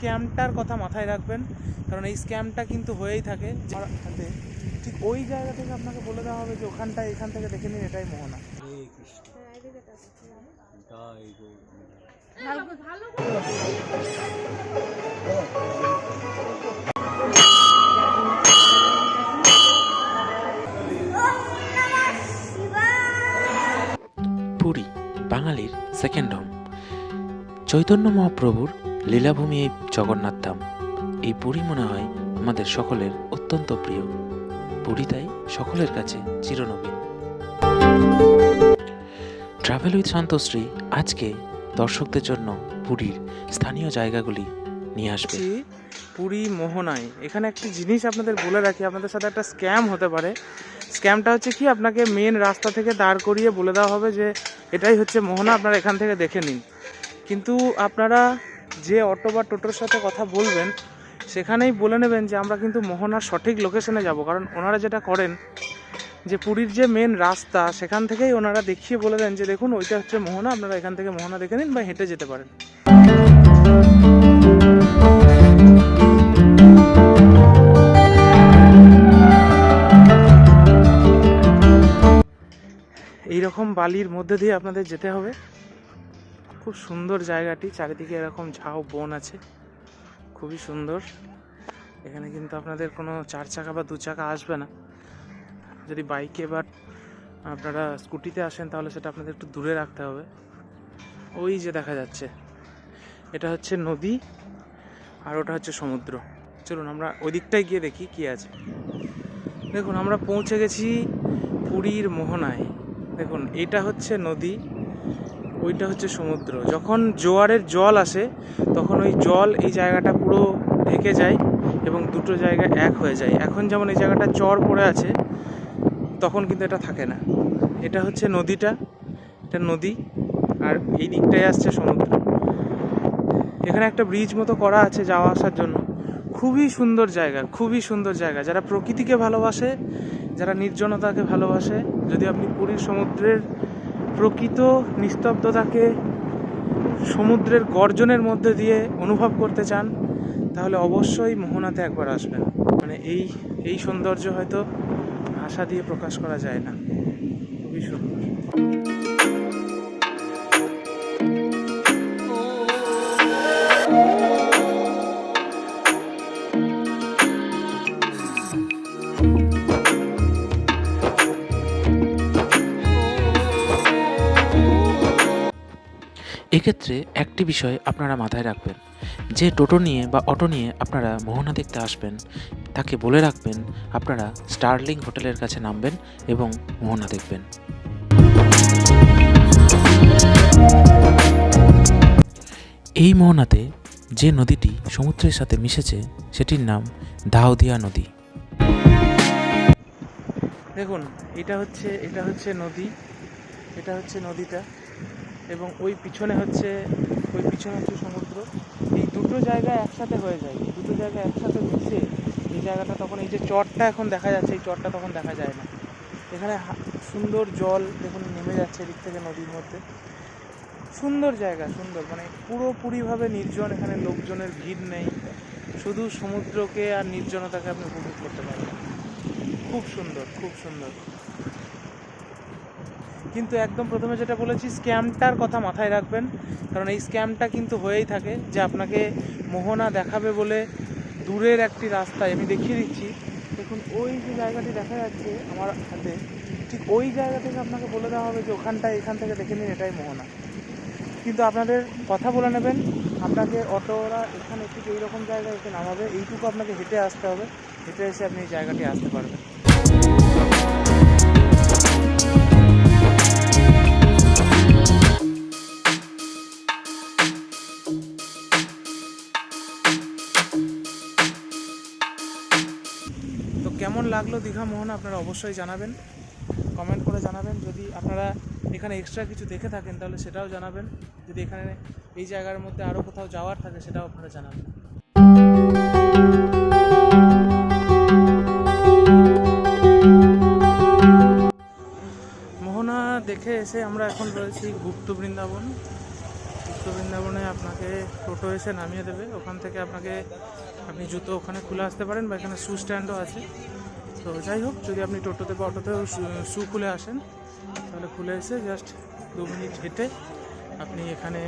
স্ক্যামটার কথা মাথায় রাখবেন, কারণ এই স্ক্যামটা কিন্তু হয়েই থাকে। ঠিক ওই জায়গা থেকে আপনাকে বলে দেওয়া হবে যে ওখানটায় এখান থেকে দেখে নিন এটাই মোহনা। পুরী বাঙালির সেকেন্ড হোম। চৈতন্য মহাপ্রভুর লীলাভূমি এই জগন্নাথ ধাম। এই পুরী মনে হয় আমাদের সকলের অত্যন্ত প্রিয়। পুরী তাই সকলের কাছে চিরনবীন। ট্রাভেল উইথ শান্তশ্রী আজকে দর্শকদের জন্য পুরীর স্থানীয় জায়গাগুলি নিয়ে আসবে। পুরী মোহনায় এখানে একটি জিনিস আপনাদের বলে রাখি, আপনাদের সাথে একটা স্ক্যাম হতে পারে। স্ক্যামটা হচ্ছে কি, আপনাকে মেন রাস্তা থেকে দাঁড় করিয়ে বলে দেওয়া হবে যে এটাই হচ্ছে মোহনা, আপনারা এখান থেকে দেখে নিন। কিন্তু আপনারা যে অটো বা টোটোর সাথে কথা বলবেন সেখানেই বলে নেবেন যে আমরা কিন্তু মোহনার সঠিক লোকেশনে যাব, কারণ ওনারা যেটা করেন যে পুরীর যে মেন রাস্তা সেখান থেকেই ওনারা দেখিয়ে বলে দেন যে দেখুন ওইটা হচ্ছে মোহনা, আপনারা এখান থেকে মোহনা দেখে নিন বা হেঁটে যেতে পারেন। এইরকম বালির মধ্যে দিয়ে আপনাদের যেতে হবে। খুব সুন্দর জায়গাটি, চারিদিকে এরকম ঝাউ বন আছে, খুবই সুন্দর। এখানে কিন্তু আপনাদের কোনো 4 চাকা বা 2 চাকা আসবে না। যদি বাইকে বা আপনারা স্কুটিতে আসেন তাহলে সেটা আপনাদের একটু দূরে রাখতে হবে। ওই যে দেখা যাচ্ছে এটা হচ্ছে নদী আর ওটা হচ্ছে সমুদ্র। চলুন আমরা ওই দিকটায় গিয়ে দেখি কি আছে। দেখুন আমরা পৌঁছে গেছি পুরীর মোহনায়। দেখুন এটা হচ্ছে নদী, ওইটা হচ্ছে সমুদ্র। যখন জোয়ারের জল আসে তখন ওই জল এই জায়গাটা পুরো ঢেকে যায় এবং দুটো জায়গা এক হয়ে যায়। এখন যেমন এই জায়গাটা চর পড়ে আছে, তখন কিন্তু এটা থাকে না। এটা হচ্ছে নদীটা, এটা নদী, আর এই দিকটায় আসছে সমুদ্র। এখানে একটা ব্রিজ মতো করা আছে যাওয়া আসার জন্য। খুবই সুন্দর জায়গা, খুবই সুন্দর জায়গা। যারা প্রকৃতিকে ভালোবাসে, যারা নির্জনতাকে ভালোবাসে, যদি আপনি পুরীর সমুদ্রের প্রকৃত নিস্তব্ধতাকে সমুদ্রের গর্জনের মধ্যে দিয়ে অনুভব করতে চান তাহলে অবশ্যই মোহনাতে একবার আসবেন। মানে এই সৌন্দর্য হয়তো ভাষা দিয়ে প্রকাশ করা যায় না, খুবই সুন্দর। এক্ষেত্রে একটি বিষয় আপনারা মাথায় রাখবেন, যে টোটো নিয়ে বা অটো নিয়ে আপনারা মোহনা দেখতে আসবেন তাকে বলে রাখবেন আপনারা স্টারলিং হোটেলের কাছে নামবেন এবং মোহনা দেখবেন। এই মোহনাতে যে নদীটি সমুদ্রের সাথে মিশেছে সেটির নাম দাউদিয়া নদী। দেখুন এটা হচ্ছে নদী, এটা হচ্ছে নদীটা, এবং ওই পিছনে হচ্ছে সমুদ্র। এই দুটো জায়গা একসাথে হয়ে যায়, এই দুটো জায়গা একসাথে মিশে এই জায়গাটা তখন, এই যে চরটা এখন দেখা যাচ্ছে, এই চরটা তখন দেখা যায় না। এখানে সুন্দর জল দেখুন নেমে যাচ্ছে এদিক থেকে নদীর মধ্যে। সুন্দর জায়গা, সুন্দর, মানে পুরোপুরিভাবে নির্জন। এখানে লোকজনের ভিড় নেই, শুধু সমুদ্রকে আর নির্জনতাকে আপনি উপভোগ করতে পারবেন। খুব সুন্দর, খুব সুন্দর। কিন্তু একদম প্রথমে যেটা বলেছি, স্ক্যামটার কথা মাথায় রাখবেন, কারণ এই স্ক্যামটা কিন্তু হয়েই থাকে যে আপনাকে মোহনা দেখাবে বলে দূরের একটি রাস্তায়, আমি দেখিয়ে দিচ্ছি, দেখুন ওই যে জায়গাটি দেখা যাচ্ছে আমার হাতে, ঠিক ওই জায়গা থেকে আপনাকে বলে দেওয়া হবে যে ওখানটায় এখান থেকে দেখে নিন এটাই মোহনা। কিন্তু আপনাদের কথা বলে নেবেন, আপনাকে অটোরা এখানে ঠিক এইরকম জায়গায় এসে নামাবে, এইটুকু আপনাকে হেঁটে আসতে হবে, হেঁটে এসে আপনি এই জায়গাটি আসতে পারবেন। তো কেমন লাগলো দীঘা মোহনা আপনারা অবশ্যই জানাবেন, কমেন্ট করে জানাবেন। যদি আপনারা এখানে এক্সট্রা কিছু দেখে থাকেন তাহলে সেটাও জানাবেন। যদি এখানে এই জায়গার মধ্যে আরও কোথাও যাওয়ার থাকে সেটাও আপনারা জানাবেন। মোহনা দেখে এসে আমরা এখন রয়েছি গুপ্ত বৃন্দাবন। গুপ্ত বৃন্দাবনে আপনাকে টোটো এসে নামিয়ে দেবে, ওখান থেকে আপনি জুতো ওখানে খুলে আসতে পারেন, বা এখানে শু স্ট্যান্ডও আছে। তো যাই হোক, যদি আপনি টোটোতে বা অটোতেও শু খুলে আসেন, তাহলে খুলে এসে জাস্ট 2 মিনিট হেঁটে আপনি এখানে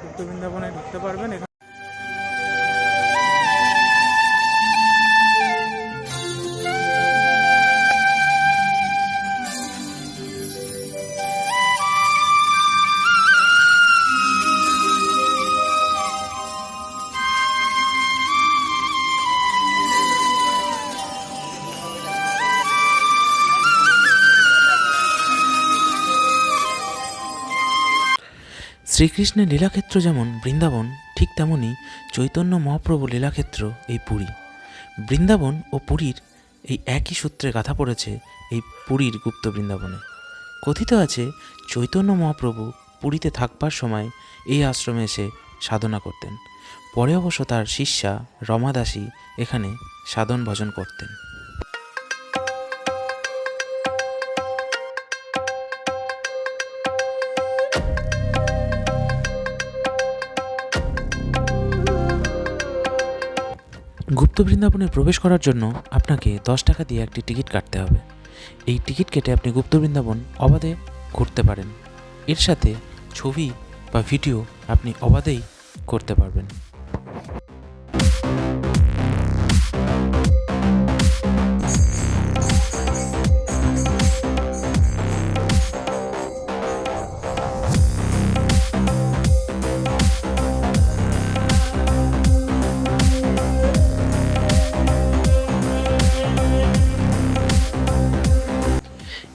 গুপ্ত বৃন্দাবনে ঢুকতে পারবেন। শ্রীকৃষ্ণের লীলাক্ষেত্র যেমন বৃন্দাবন, ঠিক তেমনই চৈতন্য মহাপ্রভু লীলাক্ষেত্র এই পুরী। বৃন্দাবন ও পুরীর এই একই সূত্রে গাঁথা পড়েছে এই পুরীর গুপ্ত বৃন্দাবনে। কথিত আছে চৈতন্য মহাপ্রভু পুরীতে থাকবার সময় এই আশ্রমে এসে সাধনা করতেন। পরে অবশ্য তার শিষ্যা রমাদাসী এখানে সাধন ভজন করতেন। গুপ্ত বৃন্দাবনে প্রবেশ করার জন্য আপনাকে 10 টাকা দিয়ে একটি টিকিট কাটতে হবে। এই টিকিট কেটে আপনি গুপ্ত বৃন্দাবন অবাধে ঘুরতে পারেন। এর সাথে ছবি বা ভিডিও আপনি অবাধেই করতে পারবেন।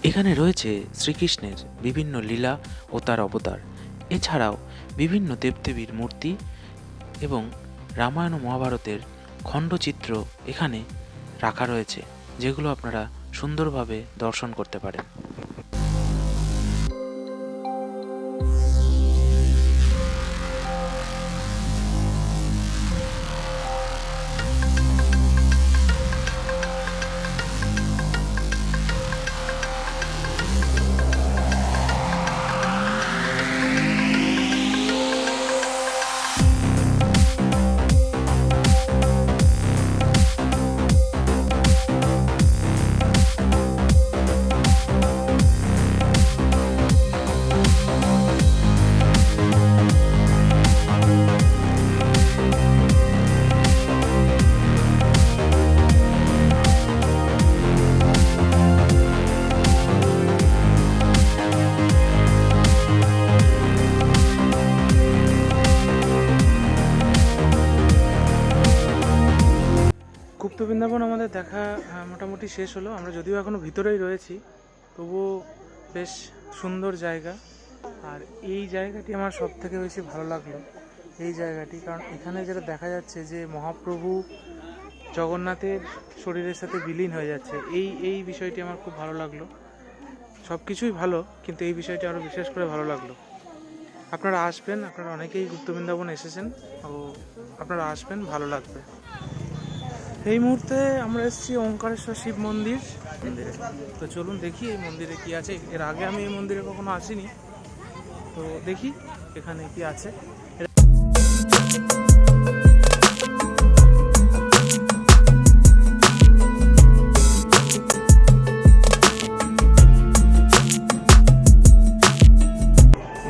এখানে রয়েছে শ্রীকৃষ্ণের বিভিন্ন লীলা ও তার অবতার, এছাড়াও বিভিন্ন দেবদেবীর মূর্তি এবং রামায়ণ ও মহাভারতের খণ্ডচিত্র এখানে রাখা রয়েছে, যেগুলো আপনারা সুন্দরভাবে দর্শন করতে পারেন। গুপ্ত বৃন্দাবন আমাদের দেখা মোটামুটি শেষ হলো। আমরা যদিও এখনও ভিতরেই রয়েছি, তবুও বেশ সুন্দর জায়গা। আর এই জায়গাটি আমার সব থেকে বেশি ভালো লাগলো, এই জায়গাটি, কারণ এখানে যেটা দেখা যাচ্ছে যে মহাপ্রভু জগন্নাথের শরীরের সাথে বিলীন হয়ে যাচ্ছে। এই বিষয়টি আমার খুব ভালো লাগলো। সব কিছুই ভালো, কিন্তু এই বিষয়টি আরও বিশেষ করে ভালো লাগলো। আপনারা আসবেন, আপনারা অনেকেই গুপ্ত বৃন্দাবন এসেছেন, ও আপনারা আসবেন, ভালো লাগবে। এই মুহূর্তে আমরা এসেছি ওঙ্কারেশ্বর শিব মন্দিরে। তো চলুন দেখি এই মন্দিরে কি আছে। এর আগে আমি এই মন্দিরে কখনো আসিনি, তো দেখি এখানে কি আছে।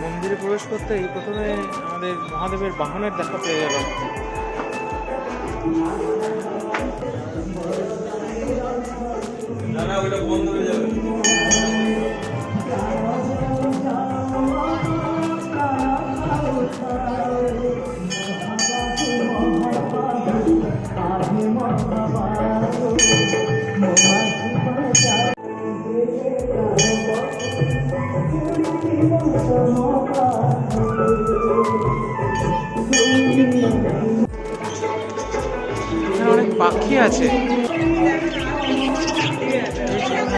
মন্দিরে প্রবেশ করতেই প্রথমে আমাদের মহাদেবের বাহনের দেখা পেয়ে গেলাম। না, ওটা বন্ধ হয়ে যাবে। অনেক পাখি আছে,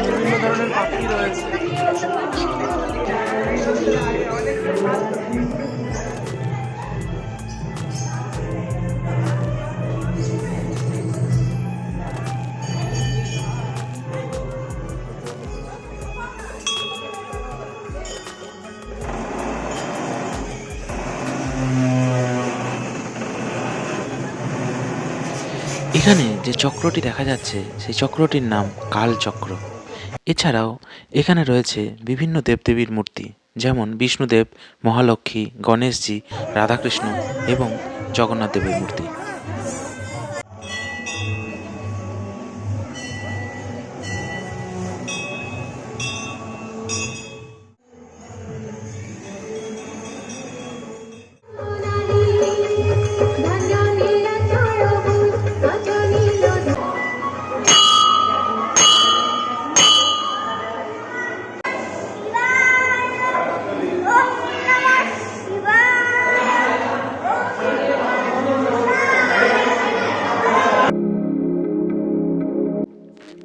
বিভিন্ন ধরনের পাখি রয়েছে। এখানে যে চক্রটি দেখা যাচ্ছে সেই চক্রটির নাম কালচক্র। এছাড়াও এখানে রয়েছে বিভিন্ন দেবদেবীর মূর্তি, যেমন বিষ্ণুদেব, মহালক্ষ্মী, গণেশজি, রাধাকৃষ্ণ এবং জগন্নাথ দেবের মূর্তি।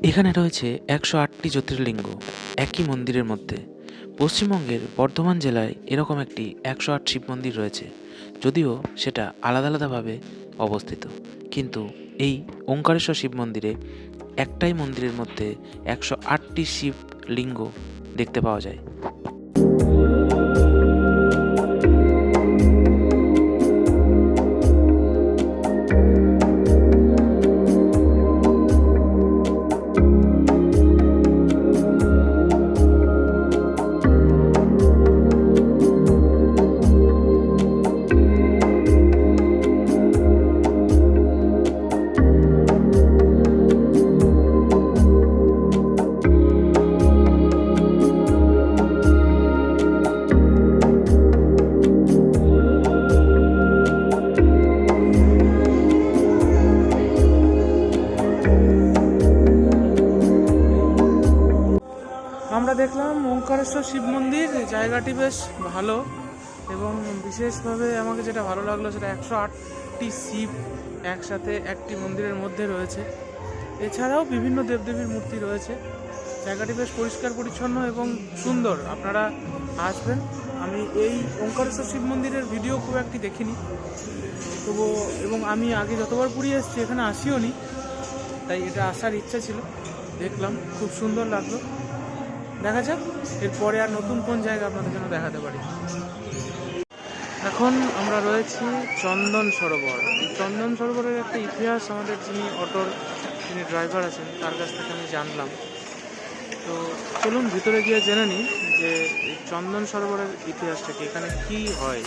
এখানে রয়েছে 108টি জ্যোতির্লিঙ্গ একই মন্দিরের মধ্যে। পশ্চিমবঙ্গের বর্ধমান জেলায় এরকম একটি 108 শিব মন্দির রয়েছে, যদিও সেটা আলাদা আলাদাভাবে অবস্থিত, কিন্তু এই ওঙ্কারেশ্বর শিব মন্দিরে একটাই মন্দিরের মধ্যে 108টি শিব লিঙ্গ দেখতে পাওয়া যায়। আমরা দেখলাম ওঙ্কারেশ্বর শিব মন্দির, জায়গাটি বেশ ভালো এবং বিশেষভাবে আমাকে যেটা ভালো লাগলো সেটা 108টি শিব একসাথে একটি মন্দিরের মধ্যে রয়েছে। এছাড়াও বিভিন্ন দেবদেবীর মূর্তি রয়েছে। জায়গাটি বেশ পরিষ্কার পরিচ্ছন্ন এবং সুন্দর। আপনারা আসবেন। আমি এই ওঙ্কারেশ্বর শিব মন্দিরের ভিডিও খুব একটি দেখিনি, তবু এবং আমি আগে যতবার পুরী এসেছি এখানে আসিও নি, তাই এটা আসার ইচ্ছা ছিল। দেখলাম, খুব সুন্দর লাগলো। দেখা যাক এরপরে আর নতুন কোন জায়গা আপনাদের জন্য দেখাতে পারি। এখন আমরা রয়েছি চন্দন সরোবর। এই চন্দন সরোবরের একটা ইতিহাস আমাদের যিনি ড্রাইভার আছেন তার কাছ থেকে আমি জানলাম। তো চলুন ভিতরে গিয়ে জেনে নিই যে এই চন্দন সরোবরের ইতিহাসটা কি, এখানে কি হয়।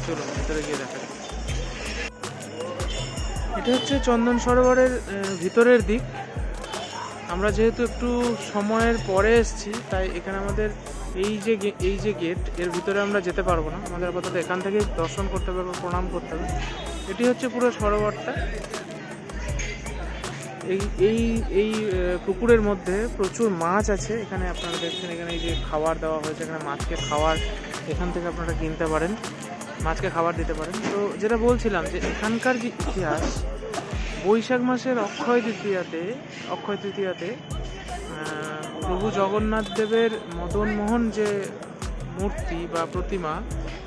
চলুন ভিতরে গিয়ে দেখা যাক। এটা হচ্ছে চন্দন সরোবরের ভিতরের দিক। আমরা যেহেতু একটু সময়ের পরে এসেছি, তাই এখানে আমাদের এই যে গেট, এর ভিতরে আমরা যেতে পারবো না। আমাদের আপাতত এখান থেকে দর্শন করতে হবে বা প্রণাম করতে হবে। এটি হচ্ছে পুরো সরোবরটা। এই পুকুরের মধ্যে প্রচুর মাছ আছে। এখানে আপনারা দেখছেন, এখানে এই যে খাবার দেওয়া হয়েছে, এখানে মাছকে খাবার এখান থেকে আপনারা কিনতে পারেন, মাছকে খাবার দিতে পারেন। তো যেটা বলছিলাম যে এখানকার যে ইতিহাস, বৈশাখ মাসের অক্ষয় তৃতীয়াতে প্রভু জগন্নাথ দেবের মদনমোহন যে মূর্তি বা প্রতিমা,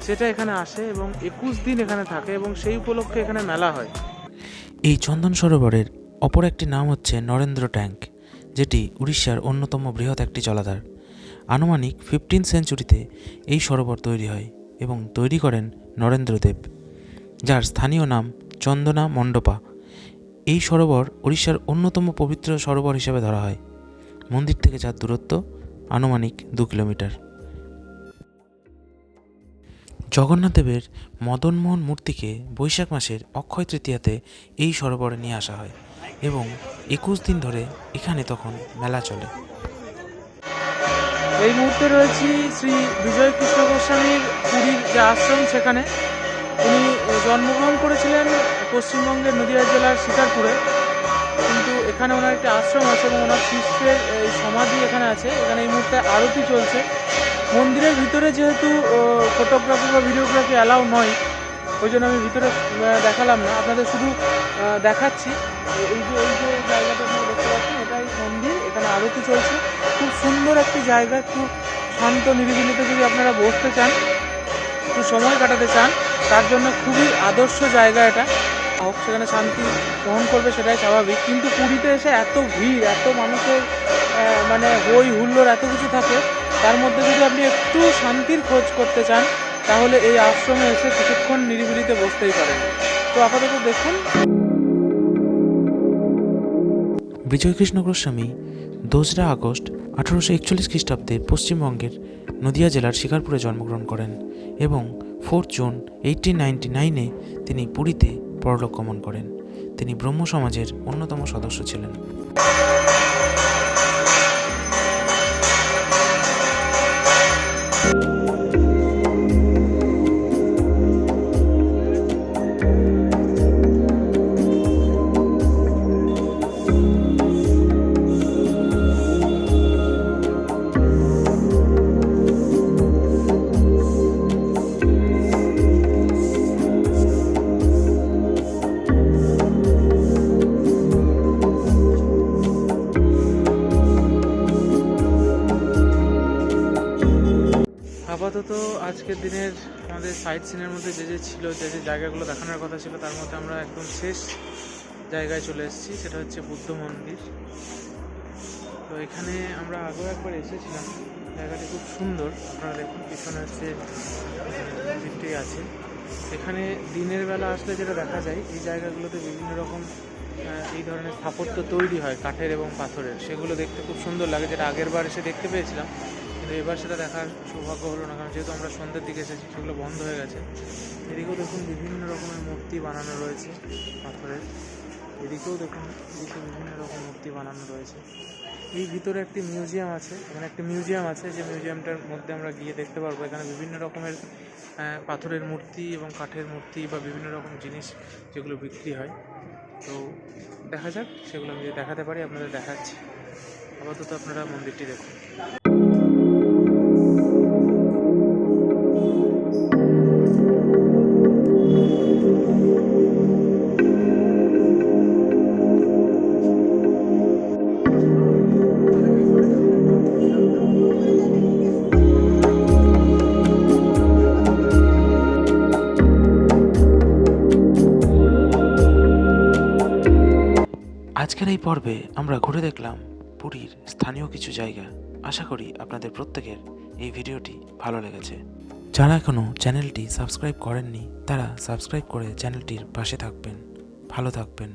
সেটা এখানে আসে এবং 21 দিন এখানে থাকে এবং সেই উপলক্ষে এখানে মেলা হয়। এই চন্দন সরোবরের অপর একটি নাম হচ্ছে নরেন্দ্র ট্যাঙ্ক, যেটি উড়িষ্যার অন্যতম বৃহৎ একটি জলাধার। আনুমানিক 15th সেঞ্চুরিতে এই সরোবর তৈরি হয় এবং তৈরি করেন নরেন্দ্রদেব, যার স্থানীয় নাম চন্দনা মণ্ডপা। এই সরোবর উড়িষ্যার অন্যতম পবিত্র সরোবর হিসেবে ধরা হয়। মন্দির থেকে যার দূরত্ব আনুমানিক 2 কিলোমিটার। জগন্নাথ দেবের মদনমোহন মূর্তিকে বৈশাখ মাসের অক্ষয় তৃতীয়াতে এই সরোবরে নিয়ে আসা হয় এবং 21 দিন ধরে এখানে তখন মেলা চলে। এই মুহূর্তে রয়েছি শ্রী বিজয় কৃষ্ণ গোস্বামীর পুরীর যে আশ্রম, সেখানে। উনি জন্মগ্রহণ করেছিলেন পশ্চিমবঙ্গের নদীয়া জেলার শিকারপুরে, কিন্তু এখানে ওনার একটি আশ্রম আছে এবং ওনার শিষ্যের এই সমাধি এখানে আছে। এখানে এই মুহূর্তে আরতি চলছে। মন্দিরের ভিতরে যেহেতু ফটোগ্রাফি বা ভিডিওগ্রাফি অ্যালাউ নয়, ওই জন্য আমি ভিতরে দেখালাম না, আপনাদের শুধু দেখাচ্ছি। এই যে জায়গাটা আপনারা দেখতে পাচ্ছেন, এটাই মন্দির। এখানে আরতি চলছে। খুব সুন্দর একটি জায়গা, একটু শান্ত নিরিবিলিতে যদি আপনারা বসতে চান, একটু সময় কাটাতে চান, তার জন্য খুবই আদর্শ জায়গা এটা। সেখানে শান্তি গ্রহণ করবে, সেটাই স্বাভাবিক। কিন্তু পুরীতে এসে এত ভিড়, এত মানুষের মানে হই হুল্লোড়, এত কিছু থাকে, তার মধ্যে যদি আপনি একটু শান্তির খোঁজ করতে চান, তাহলে এই আশ্রমে এসে কিছুক্ষণ নিরিবিলিতে বসতেই পারেন। তো আপাতত দেখুন। বিজয়কৃষ্ণ গোস্বামী 2রা আগস্ট 1841 খ্রিস্টাব্দে পশ্চিমবঙ্গের নদিয়া জেলার শিকারপুরে জন্মগ্রহণ করেন এবং 4 জুন 1899-এ তিনি পুরীতে পরলোক গমন করেন। তিনি ব্রহ্ম সমাজের অন্যতম সদস্য ছিলেন। আপাতত আজকের দিনের আমাদের সাইট সিনের মধ্যে যে ছিল, যে জায়গাগুলো দেখানোর কথা ছিল, তার মধ্যে আমরা একদম শেষ জায়গায় চলে এসেছি। সেটা হচ্ছে বুদ্ধ মন্দির। তো এখানে আমরা আগেও একবার এসেছিলাম। জায়গাটি খুব সুন্দর। আপনারা দেখুন পিছনে হচ্ছে মন্দিরটি আছে। এখানে দিনের বেলা আসলে যেটা দেখা যায়, এই জায়গাগুলোতে বিভিন্ন রকম এই ধরনের স্থাপত্য তৈরি হয় কাঠের এবং পাথরের। সেগুলো দেখতে খুব সুন্দর লাগে, যেটা আগের বার এসে দেখতে পেয়েছিলাম, কিন্তু এবার সেটা দেখার সৌভাগ্য হলো না, কারণ যেহেতু আমরা সন্ধ্যের দিকে এসেছি সেগুলো বন্ধ হয়ে গেছে। এদিকেও দেখুন বিভিন্ন রকমের মূর্তি বানানো রয়েছে পাথরের। এদিকেও দেখুন, এদিকে বিভিন্ন রকম মূর্তি বানানো রয়েছে। এই ভিতরে একটি মিউজিয়াম আছে, এখানে একটি মিউজিয়াম আছে, যে মিউজিয়ামটার মধ্যে আমরা গিয়ে দেখতে পারবো এখানে বিভিন্ন রকমের পাথরের মূর্তি এবং কাঠের মূর্তি বা বিভিন্ন রকম জিনিস যেগুলো বিক্রি হয়। তো দেখা যাক, সেগুলো আমি যদি দেখাতে পারি আপনাদের দেখাচ্ছি। আপাতত আপনারা মন্দিরটি দেখুন। আজকের এই পর্বে আমরা ঘুরে দেখলাম পুরীর স্থানীয় কিছু জায়গা। আশা করি আপনাদের প্রত্যেকের এই ভিডিওটি ভালো লেগেছে। যারা এখনও চ্যানেলটি সাবস্ক্রাইব করেননি তারা সাবস্ক্রাইব করে চ্যানেলটির পাশে থাকবেন। ভালো থাকবেন।